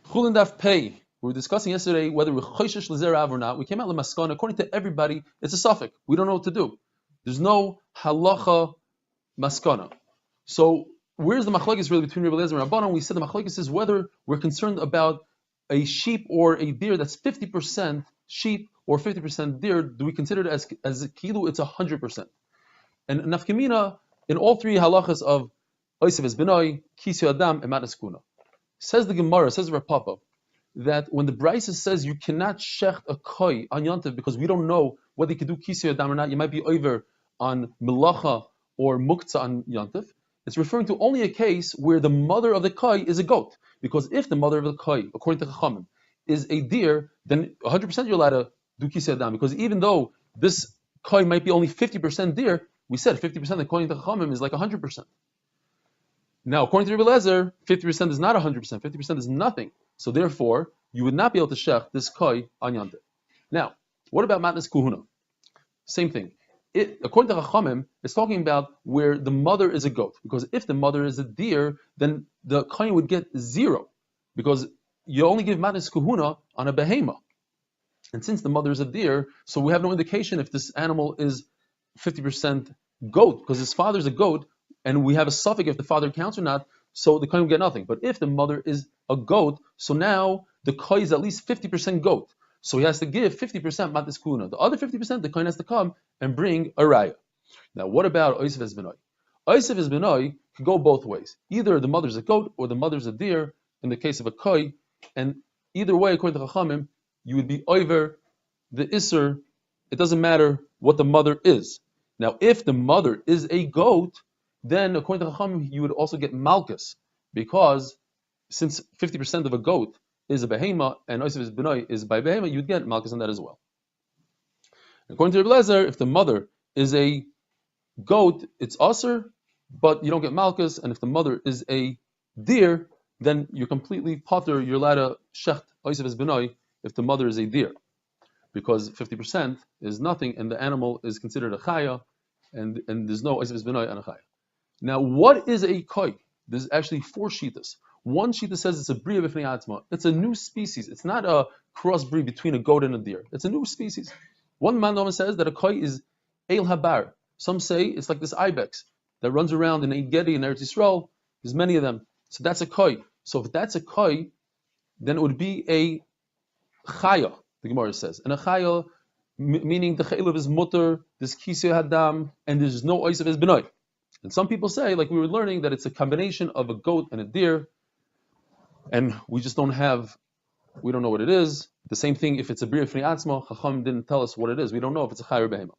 Chullin Daf Pei. We were discussing yesterday whether we're choishish l'zerav or not. We came out l'maskana. According to everybody, it's a suffix. We don't know what to do. There's no halacha maskana. So where's the machlokes really between Rebbe Eliezer and Rabbanan? We said the machlokes is whether we're concerned about a sheep or a deer that's 50% sheep or 50% deer. Do we consider it as a kilu? It's 100%. And nafkamina in all three halachas of Oisev es Benoi, Kisyu Adam, and Matas Kuna. Says the Gemara, says Rav Papa, that when the Brisa says you cannot shecht a koi on Yontif because we don't know whether you can do Kisyu Adam or not, you might be over on Melacha or Muktzah on Yontif, it's referring to only a case where the mother of the koi is a goat. Because if the mother of the koi, according to Chachamim, is a deer, then 100% you're allowed to do Kisyu Adam. Because even though this koi might be only 50% deer, we said 50% according to Chachamim is like 100%. Now, according to Rebbe Eliezer, 50% is not 100%. 50% is nothing. So therefore, you would not be able to shech this koi on Yontif. Now, what about matnas kuhuna? Same thing. According to Chachamim, it's talking about where the mother is a goat. Because if the mother is a deer, then the koi would get 0. Because you only give matnas kuhuna on a behema. And since the mother is a deer, so we have no indication if this animal is 50% goat, because his father is a goat, and we have a suffix if the father counts or not, so the kohen will get nothing. But if the mother is a goat, so now the kohen is at least 50% goat. So he has to give 50% matis kuna. The other 50%, the kohen has to come and bring a raya. Now, what about Oisev es Benoi? Oisev es Benoi can go both ways. Either the mother's a goat or the mother's a deer, in the case of a kohen, and either way, according to Chachamim, you would be over the Isser. It doesn't matter what the mother is. Now, if the mother is a goat, then according to Chachamim, you would also get malchus, because since 50% of a goat is a behema and Oisev es Benoi is by behema, you would get malchus on that as well. According to Rebbe Eliezer, if the mother is a goat, it's aser, but you don't get malchus, and if the mother is a deer, then you're completely potter, you're allowed to shecht Oisev es Benoi if the mother is a deer, because 50% is nothing, and the animal is considered a chaya, and there's no Oisev es Benoi and a chaya. Now, what is a koi? There's actually 4 shitas. One shita says it's a bria b'fnei atzma. It's a new species. It's not a crossbreed between a goat and a deer. It's a new species. One man says that a koi is eil habar. Some say it's like this ibex that runs around in Ein Gedi and Eretz Yisrael. There's many of them. So that's a koi. So if that's a koi, then it would be a chaya, the Gemara says. And a chaya, meaning the chaylev is mutter, there's kisei hadam, and there's no oisev es benoi. And some people say, like we were learning, that it's a combination of a goat and a deer, and we don't know what it is. The same thing if it's a bria fnei atzma, Chacham didn't tell us what it is. We don't know if it's a chay or behema.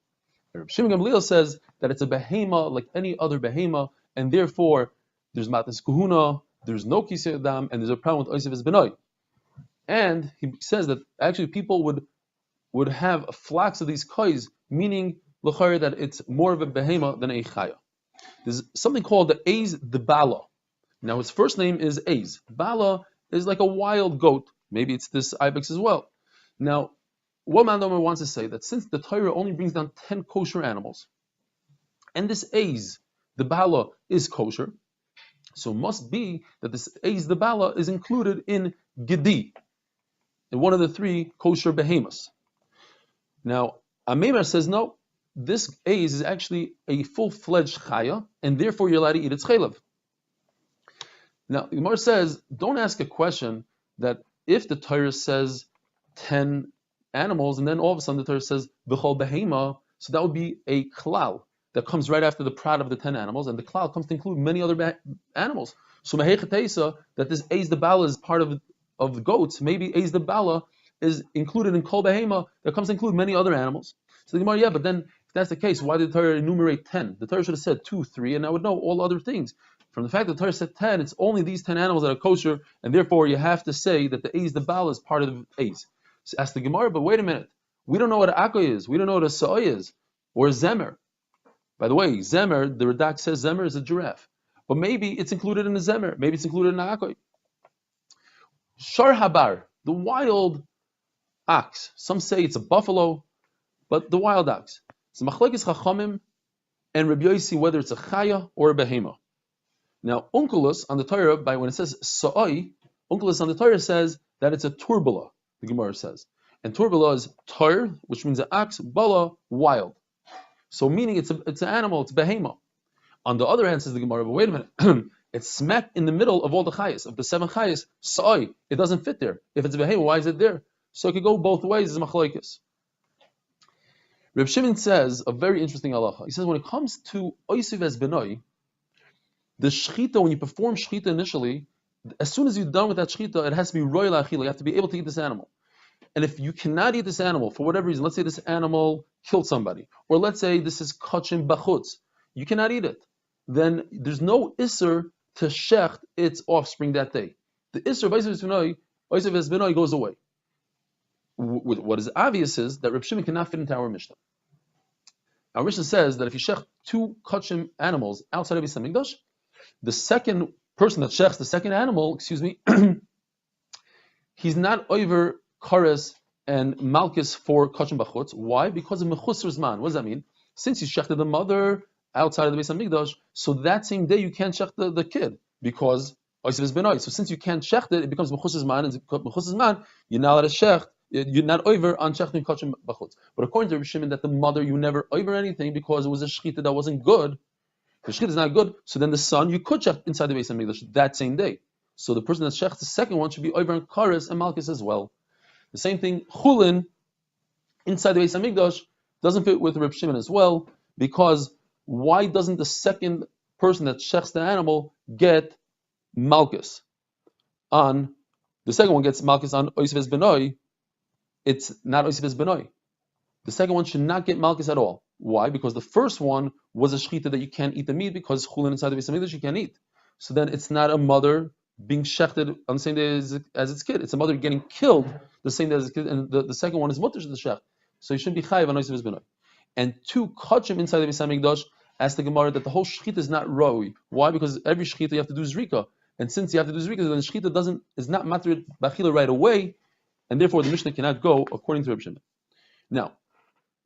Reb Shimon Gamliel says that it's a behema like any other behema, and therefore there's matnas kuhuna, there's no kisei adam, and there's a problem with oisev es benoi. And he says that actually people would have flocks of these kois, meaning l'chayr that it's more of a behema than a chaya. There's something called the Eiz the Bala. Now his first name is Eiz. Bala is like a wild goat. Maybe it's this ibex as well. Now, what Mandomer wants to say that since the Torah only brings down 10 kosher animals, and this Eiz, the Bala, is kosher, so it must be that this Eiz the Bala is included in Gedi, in one of the 3 kosher behemoths. Now, Amemar says no. This Eiz is actually a full-fledged chaya, and therefore you're allowed to eat its chaylev. Now, the Gemara says, don't ask a question that if the Torah says 10 animals, and then all of a sudden the Torah says b'chol behema, so that would be a klal that comes right after the prat of the 10 animals, and the klal comes to include many other animals. So mehechatesa, that this Eiz the Bala is part of the goats, maybe Eiz the Bala is included in kol behema that comes to include many other animals. So the Gemara, but then if that's the case, why did the Torah enumerate 10? The Torah should have said 2, 3, and I would know all other things. From the fact that the Torah said 10, it's only these 10 animals that are kosher, and therefore you have to say that the Eiz, the Bala, is part of the Eiz. So ask the Gemara, but wait a minute. We don't know what an Akoy is. We don't know what a Sa'oy is. Or a Zemer. By the way, Zemer, the Radak says Zemer is a giraffe. But maybe it's included in a Zemer. Maybe it's included in an Akoy. Shar Habar, the wild ox. Some say it's a buffalo, but the wild ox. So Machlekes Chachamim and Rabbi Yossi, whether it's a chaya or a behema. Now, Onkelos on the Torah, by when it says sa'oi, Onkelos on the Torah says that it's a turbula, the Gemara says. And turbula is tar, which means an ox, bala, wild. So meaning it's an animal, it's behema. On the other hand, says the Gemara, but wait a minute, it's smack in the middle of all the chayas, of the 7 chayas, soy, it doesn't fit there. If it's behema, why is it there? So it could go both ways, it's machlokes. Reb Shimon says a very interesting halacha. He says when it comes to oisiv es benoi, the shchita, when you perform shchita initially, as soon as you're done with that shchita, it has to be royal achila. You have to be able to eat this animal. And if you cannot eat this animal for whatever reason, let's say this animal killed somebody, or let's say this is kachim bachutz, you cannot eat it, then there's no isser to shecht its offspring that day. The isser of oisiv es benoi goes away. What is obvious is that Reb Shimon cannot fit into our Mishnah. Our Mishnah says that if you shech 2 kachim animals outside of Beis Hamikdash, the second person that shechs the second animal, he's not over kares and malchus for kachim bachutz. Why? Because of mechusar zman. What does that mean? Since you shechted the mother outside of the Beis Hamikdash, so that same day you can't shech the kid because oisiv es benoi. So since you can't shech it becomes mechusar zman, and mechusar zman, you're not allowed to shech. You're not over on shechting kachim bachutz. But according to Reb Shimon, that the mother, you never over anything because it was a shechita that wasn't good. The shechita is not good, so then the son, you could shech inside the Beis Hamikdash that same day. So the person that shechs the second one should be over on kares and malchus as well. The same thing, Chullin, inside the Beis Hamikdash, doesn't fit with Reb Shimon as well, because why doesn't the second person that shechs the animal get malchus? The second one gets malchus on oisiv es benoi. It's not oisiv es benoi. The second one should not get malchus at all. Why? Because the first one was a shechita that you can't eat the meat because chulin inside the Beis Hamikdash you can't eat. So then it's not a mother being shechted on the same day as its kid. It's a mother getting killed the same day as its kid, and the second one is mutter to the shech. So you shouldn't be chayiv on oisiv es benoi. And 2 kachim inside the Beis Hamikdash, ask the Gemara that the whole shechita is not roi. Why? Because every shechita you have to do zrika, and since you have to do zrika, then the shechita is not matrid b'achila right away. And therefore, the Mishnah cannot go according to Reb Shimon. Now,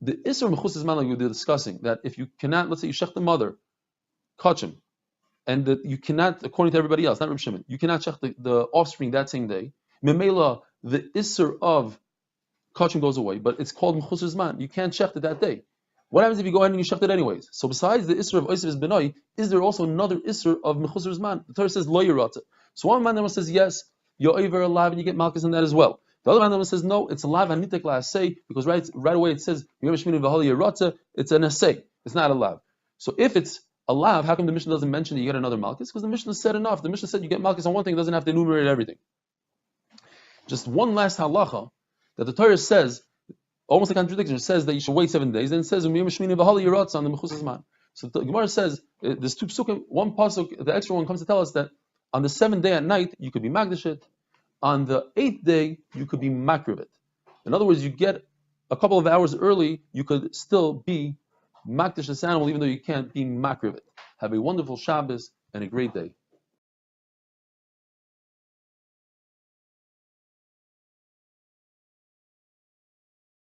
the Isser Mechusas Man, like we were discussing, that if you cannot, let's say you shech the mother, kachim, and that you cannot, according to everybody else, not Reb Shimon, you cannot shech the offspring that same day, Memela, the Isser of kachim goes away, but it's called Mechusas Man. You can't shech it that day. What happens if you go ahead and you shech it anyways? So besides the Isser of Oisiv es benoi, is there also another Isser of Mechusas Man? The Torah says, Lo Yerata. So one man says, yes, you're over alive and you get malchus on that as well. The other man says no, it's a lav hanitek la'asei because right away it says it's an assay. It's not a lav. So if it's a lav, how come the Mishnah doesn't mention that you get another malchus? Because the Mishnah said enough. The Mishnah said you get malchus on one thing, it doesn't have to enumerate everything. Just one last halacha that the Torah says, almost a contradiction. It says that you should wait 7 days. Then it says on the mechusas man. So the Gemara says there's 2 psukim. One pasuk, the extra one comes to tell us that on the 7th day at night you could be magdashit. On the 8th day, you could be makrivit. In other words, you get a couple of hours early, you could still be makdish this animal, even though you can't be makrivit. Have a wonderful Shabbos and a great day.